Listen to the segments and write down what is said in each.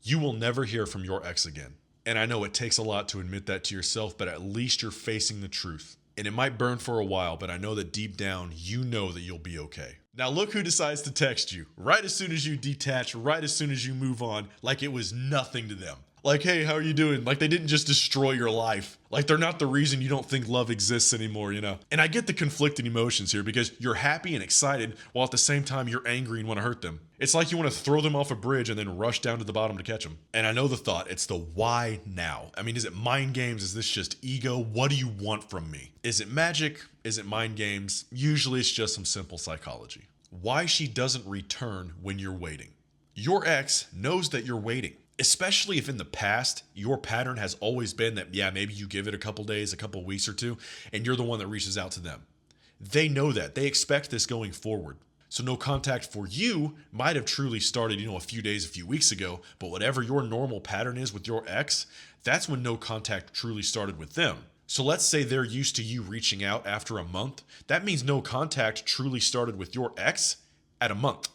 You will never hear from your ex again. And I know it takes a lot to admit that to yourself, but at least you're facing the truth. And it might burn for a while, but I know that deep down, you know that you'll be okay. Now look who decides to text you right as soon as you detach, right as soon as you move on, like it was nothing to them. Like, hey, how are you doing? Like they didn't just destroy your life. Like they're not the reason you don't think love exists anymore, you know? And I get the conflicting emotions here because you're happy and excited while at the same time you're angry and want to hurt them. It's like you want to throw them off a bridge and then rush down to the bottom to catch them. And I know the thought, it's the why now? I mean, is it mind games? Is this just ego? What do you want from me? Is it magic? Is it mind games? Usually it's just some simple psychology. Why she doesn't return when you're waiting. Your ex knows that you're waiting. Especially if in the past, your pattern has always been that, yeah, maybe you give it a couple days, a couple weeks or two, and you're the one that reaches out to them. They know that. They expect this going forward. So no contact for you might have truly started, a few days, a few weeks ago, but whatever your normal pattern is with your ex, that's when no contact truly started with them. So let's say they're used to you reaching out after a month. That means no contact truly started with your ex at a month,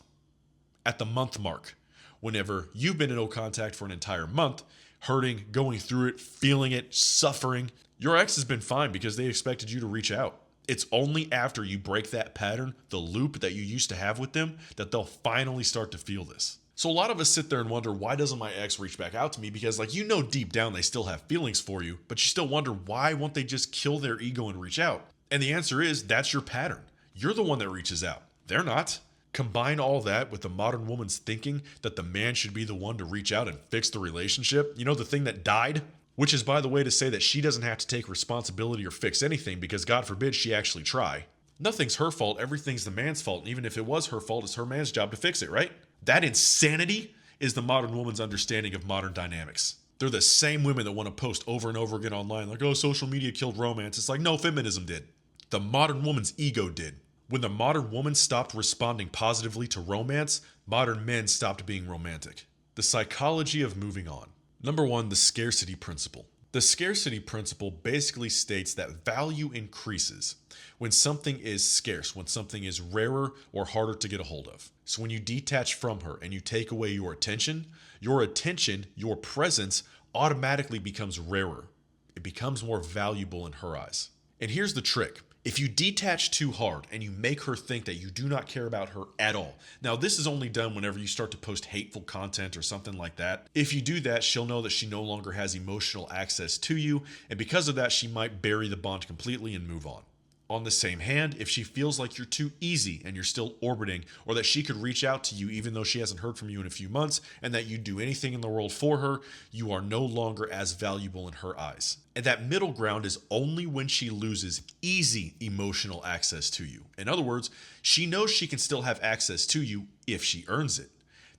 at the month mark. Whenever you've been in no contact for an entire month, hurting, going through it, feeling it, suffering, your ex has been fine because they expected you to reach out. It's only after you break that pattern, the loop that you used to have with them, that they'll finally start to feel this. So a lot of us sit there and wonder, why doesn't my ex reach back out to me? Because deep down they still have feelings for you, but you still wonder, why won't they just kill their ego and reach out? And the answer is, that's your pattern. You're the one that reaches out. They're not. Combine all that with the modern woman's thinking that the man should be the one to reach out and fix the relationship. The thing that died, which is, by the way, to say that she doesn't have to take responsibility or fix anything because God forbid she actually try. Nothing's her fault. Everything's the man's fault. And even if it was her fault, it's her man's job to fix it, right? That insanity is the modern woman's understanding of modern dynamics. They're the same women that want to post over and over again online like, oh, social media killed romance. It's like, no, feminism did. The modern woman's ego did. When the modern woman stopped responding positively to romance, modern men stopped being romantic. The psychology of moving on. Number one, the scarcity principle. The scarcity principle basically states that value increases when something is scarce, when something is rarer or harder to get a hold of. So when you detach from her and you take away your attention, your presence automatically becomes rarer. It becomes more valuable in her eyes. And here's the trick. If you detach too hard and you make her think that you do not care about her at all. Now, this is only done whenever you start to post hateful content or something like that. If you do that, she'll know that she no longer has emotional access to you. And because of that, she might bury the bond completely and move on. On the same hand, if she feels like you're too easy and you're still orbiting, or that she could reach out to you even though she hasn't heard from you in a few months, and that you'd do anything in the world for her, you are no longer as valuable in her eyes. And that middle ground is only when she loses easy emotional access to you. In other words, she knows she can still have access to you if she earns it.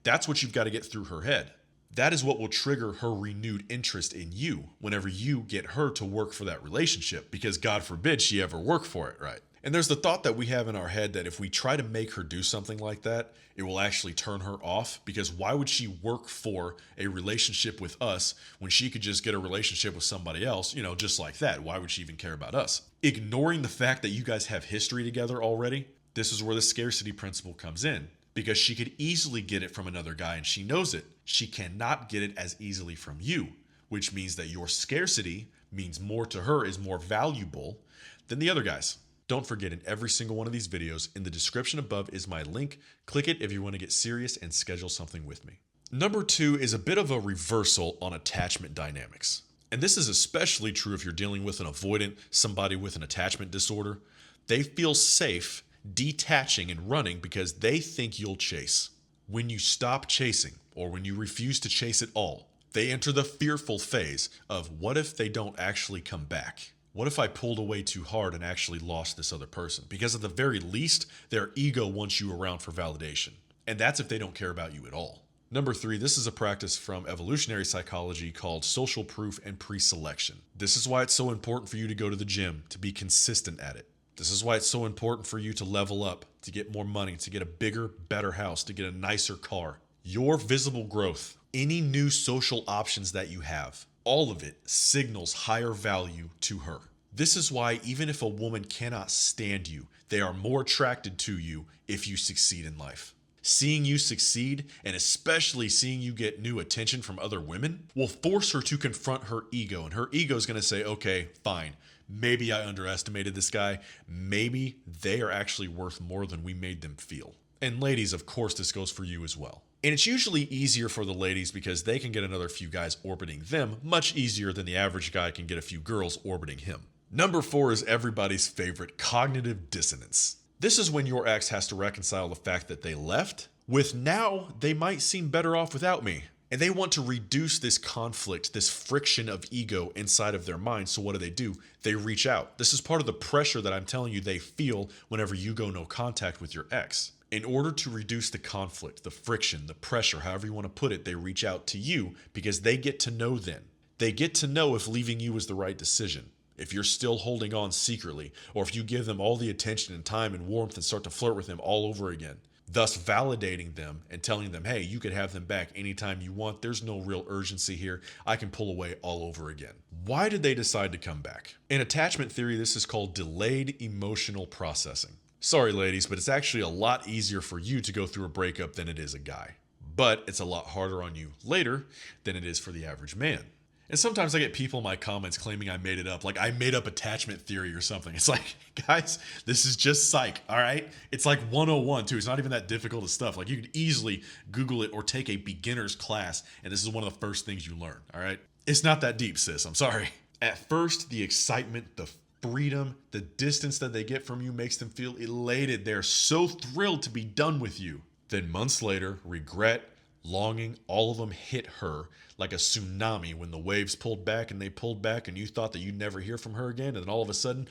That's what you've got to get through her head. That is what will trigger her renewed interest in you whenever you get her to work for that relationship, because God forbid she ever work for it, right? And there's the thought that we have in our head that if we try to make her do something like that, it will actually turn her off, because why would she work for a relationship with us when she could just get a relationship with somebody else, just like that? Why would she even care about us? Ignoring the fact that you guys have history together already, this is where the scarcity principle comes in. Because she could easily get it from another guy and she knows it. She cannot get it as easily from you, which means that your scarcity means more to her, is more valuable than the other guys. Don't forget, in every single one of these videos, in the description above is my link. Click it if you want to get serious and schedule something with me. Number two is a bit of a reversal on attachment dynamics. And this is especially true if you're dealing with an avoidant, somebody with an attachment disorder. They feel safe detaching and running because they think you'll chase. When you stop chasing, or when you refuse to chase at all, they enter the fearful phase of, what if they don't actually come back? What if I pulled away too hard and actually lost this other person? Because at the very least, their ego wants you around for validation. And that's if they don't care about you at all. Number three, this is a practice from evolutionary psychology called social proof and pre-selection. This is why it's so important for you to go to the gym, to be consistent at it. This is why it's so important for you to level up, to get more money, to get a bigger, better house, to get a nicer car. Your visible growth, any new social options that you have, all of it signals higher value to her. This is why even if a woman cannot stand you, they are more attracted to you if you succeed in life. seeing you succeed, and especially seeing you get new attention from other women, will force her to confront her ego. And her ego is going to say, okay, fine. Maybe I underestimated this guy. Maybe they are actually worth more than we made them feel. And ladies, of course, this goes for you as well. And it's usually easier for the ladies because they can get another few guys orbiting them much easier than the average guy can get a few girls orbiting him. Number 4 is everybody's favorite, cognitive dissonance. This is when your ex has to reconcile the fact that they left with now they might seem better off without me. And they want to reduce this conflict, this friction of ego inside of their mind. So what do? They reach out. This is part of the pressure that I'm telling you they feel whenever you go no contact with your ex. In order to reduce the conflict, the friction, the pressure, however you want to put it, they reach out to you because they get to know then. They get to know if leaving you was the right decision. If you're still holding on secretly, or if you give them all the attention and time and warmth and start to flirt with them all over again. Thus validating them and telling them, hey, you could have them back anytime you want. There's no real urgency here. I can pull away all over again. Why did they decide to come back? In attachment theory, this is called delayed emotional processing. Sorry, ladies, but it's actually a lot easier for you to go through a breakup than it is a guy. But it's a lot harder on you later than it is for the average man. And sometimes I get people in my comments claiming I made it up, like I made up attachment theory or something. It's like, guys, this is just psych, all right? It's like 101 too. It's not even that difficult of stuff. Like you could easily Google it or take a beginner's class, and this is one of the first things you learn, all right? It's not that deep, sis, I'm sorry. At first, the excitement, the freedom, the distance that they get from you makes them feel elated. They're so thrilled to be done with you. Then months later, regret, longing, all of them hit her like a tsunami when the waves pulled back and they pulled back and you thought that you'd never hear from her again, and then all of a sudden,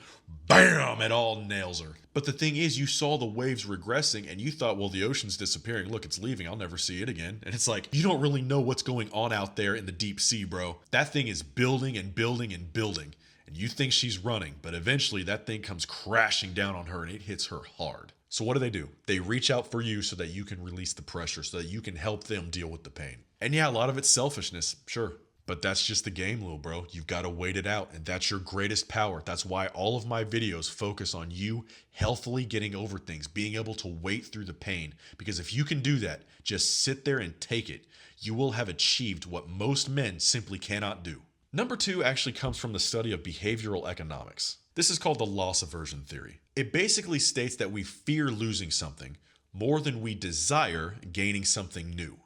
bam, it all nails her. But the thing is, you saw the waves regressing and you thought, well, the ocean's disappearing. Look, it's leaving. I'll never see it again. And it's like, you don't really know what's going on out there in the deep sea, bro. That thing is building and building and building. And you think she's running, but eventually that thing comes crashing down on her and it hits her hard. So what do? They reach out for you so that you can release the pressure, so that you can help them deal with the pain. And yeah, a lot of it's selfishness, sure. But that's just the game, little bro. You've got to wait it out, and that's your greatest power. That's why all of my videos focus on you healthily getting over things, being able to wait through the pain. Because if you can do that, just sit there and take it, you will have achieved what most men simply cannot do. Number 2 actually comes from the study of behavioral economics. This is called the loss aversion theory. It basically states that we fear losing something more than we desire gaining something new.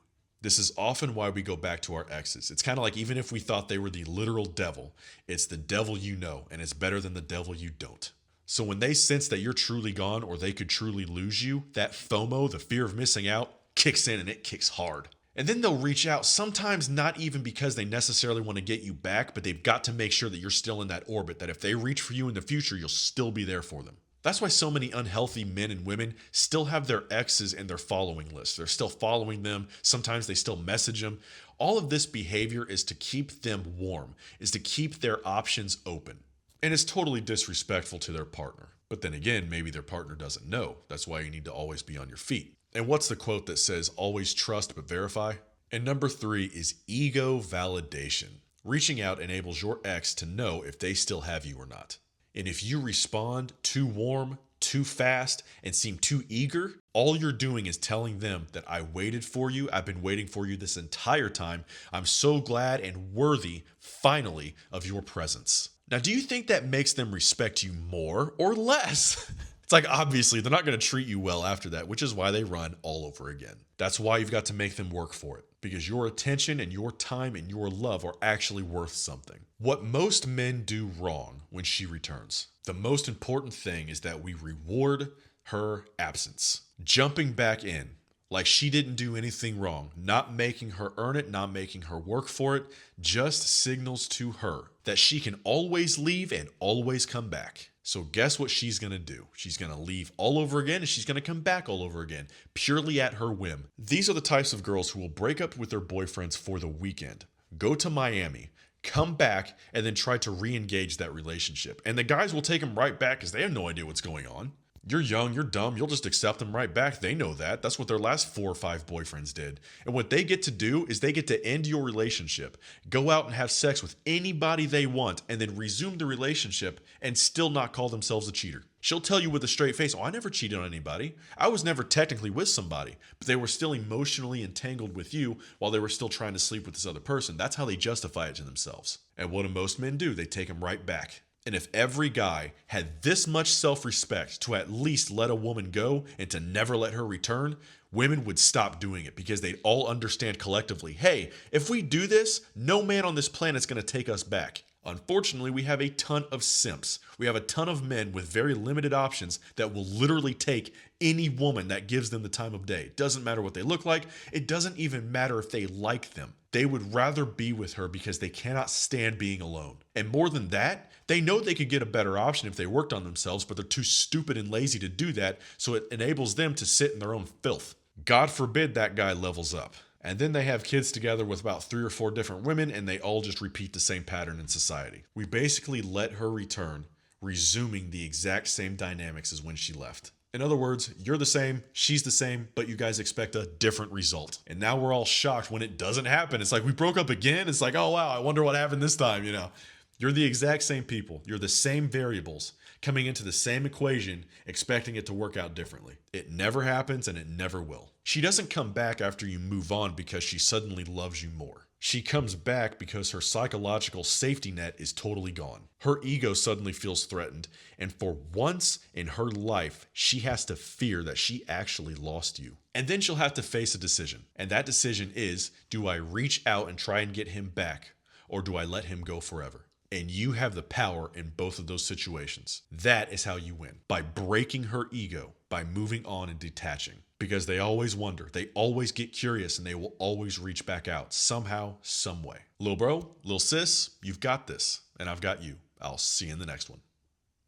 This is often why we go back to our exes. It's kind of like even if we thought they were the literal devil, it's the devil you know, and it's better than the devil you don't. So when they sense that you're truly gone or they could truly lose you, that FOMO, the fear of missing out, kicks in and it kicks hard. And then they'll reach out, sometimes not even because they necessarily want to get you back, but they've got to make sure that you're still in that orbit, that if they reach for you in the future, you'll still be there for them. That's why so many unhealthy men and women still have their exes in their following list. They're still following them. Sometimes they still message them. All of this behavior is to keep them warm, is to keep their options open. And it's totally disrespectful to their partner. But then again, maybe their partner doesn't know. That's why you need to always be on your feet. And what's the quote that says, always trust but verify? And number 3 is ego validation. Reaching out enables your ex to know if they still have you or not. And if you respond too warm, too fast, and seem too eager, all you're doing is telling them that I waited for you. I've been waiting for you this entire time. I'm so glad and worthy, finally, of your presence. Now, do you think that makes them respect you more or less? It's like, obviously, they're not going to treat you well after that, which is why they run all over again. That's why you've got to make them work for it, because your attention and your time and your love are actually worth something. What most men do wrong when she returns, the most important thing is that we reward her absence. Jumping back in, like she didn't do anything wrong, not making her earn it, not making her work for it, just signals to her that she can always leave and always come back. So guess what she's going to do? She's going to leave all over again and she's going to come back all over again, purely at her whim. These are the types of girls who will break up with their boyfriends for the weekend, go to Miami, come back, and then try to re-engage that relationship. And the guys will take them right back because they have no idea what's going on. You're young, you're dumb, you'll just accept them right back. They know that. That's what their last 4 or 5 boyfriends did. And what they get to do is they get to end your relationship, go out and have sex with anybody they want, and then resume the relationship and still not call themselves a cheater. She'll tell you with a straight face, oh, I never cheated on anybody. I was never technically with somebody, but they were still emotionally entangled with you while they were still trying to sleep with this other person. That's how they justify it to themselves. And what do most men do? They take them right back. And if every guy had this much self-respect to at least let a woman go and to never let her return, women would stop doing it because they'd all understand collectively, hey, if we do this, no man on this planet's going to take us back. Unfortunately, we have a ton of simps. We have a ton of men with very limited options that will literally take any woman that gives them the time of day. It doesn't matter what they look like. It doesn't even matter if they like them. They would rather be with her because they cannot stand being alone. And more than that, they know they could get a better option if they worked on themselves, but they're too stupid and lazy to do that, so it enables them to sit in their own filth. God forbid that guy levels up. And then they have kids together with about 3 or 4 different women, and they all just repeat the same pattern in society. We basically let her return, resuming the exact same dynamics as when she left. In other words, you're the same, she's the same, but you guys expect a different result. And now we're all shocked when it doesn't happen. It's like we broke up again. It's like, oh wow, I wonder what happened this time, you know. You're the exact same people. You're the same variables coming into the same equation, expecting it to work out differently. It never happens and it never will. She doesn't come back after you move on because she suddenly loves you more. She comes back because her psychological safety net is totally gone. Her ego suddenly feels threatened, and for once in her life, she has to fear that she actually lost you. And then she'll have to face a decision. And that decision is, do I reach out and try and get him back, or do I let him go forever? And you have the power in both of those situations. That is how you win. By breaking her ego, by moving on and detaching. Because they always wonder, they always get curious, and they will always reach back out somehow, some way. Lil bro, lil sis, you've got this, and I've got you. I'll see you in the next one.